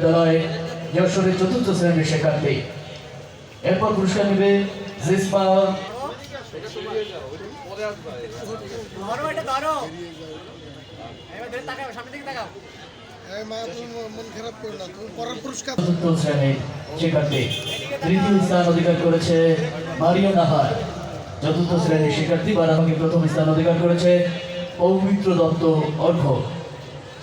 বিদ্যালয় যশোরের চতুর্থ শ্রেণীর শিক্ষার্থী। এরপর পুরস্কার নেবে জিসমা। চতুর্থ শ্রেণীর শিক্ষার্থী। তৃতীয় স্থান অধিকার করেছে মারিয়া নাহার। চতুর্থ শ্রেণীর শিক্ষার্থী বারাবাঙ্কি প্রথম স্থান অধিকার করেছে পৌমিত্র দত্ত অর্ঘ।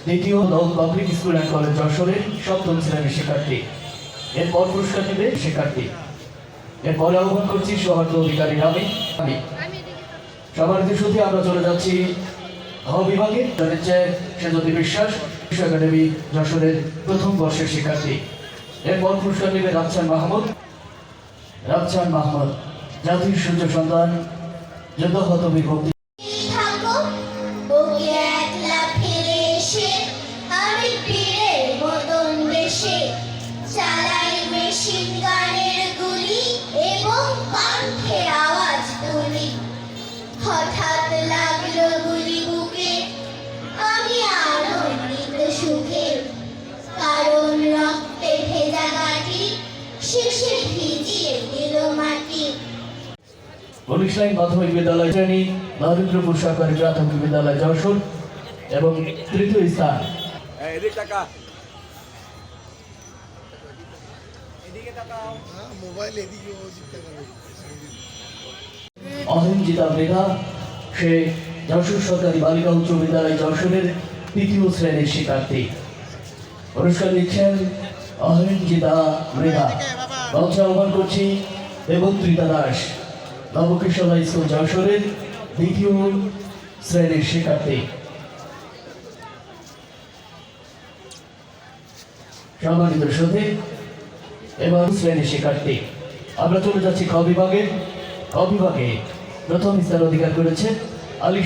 দ্বিতীয় দল পাবলিক স্কুল অ্যান্ড কলেজ যশোরের সপ্তম শ্রেণীর শিক্ষার্থী। এরপর পুরস্কার নেবে শিক্ষার্থী। এরপরে আহ্বান করছি সৌহার্দ অধিকারী আমি সবার সাথে আমরা চলে যাচ্ছি হ বিভাগে। সেজতি বিশ্বাস একাডেমি যশোরের প্রথম বর্ষের শিক্ষার্থী। এরপর পুরস্কার নেবে রাফসান মাহমুদ জাতির সূর্য সন্তান যুদ্ধহত বিভক্তি। হঠাৎ লাগলো গুলি বুকে, আমি আনন্দিত সুখে, কারণ রক্তে ভেজা গাটি শেষে ভিজিয়ে দিল মাটি। বরিশাল মাধ্যমিক বিদ্যালয় শ্রেণী নরেন্দ্রপুর সরকারি প্রাথমিক বিদ্যালয় যশোর এবং তৃতীয় স্থান অহিংজিতা মৃধা। সে যশোর সরকারি বালিকা উচ্চ বিদ্যালয় যশোরের তৃতীয় শ্রেণীর শিক্ষার্থী। পুরস্কার দিচ্ছেন অহিংজিতা মৃধা। মঞ্চে আহ্বান করছি দেবত্রিতা দাস, নবকৃষ্ণা স্কুল যশোরের দ্বিতীয় শ্রেণীর শিক্ষার্থী। সম্মানিত সাথে এবং শ্রেণীর শিক্ষার্থী। আমরা চলে যাচ্ছি খ বিভাগে। প্রথম স্থান অধিকার করেছে আলী।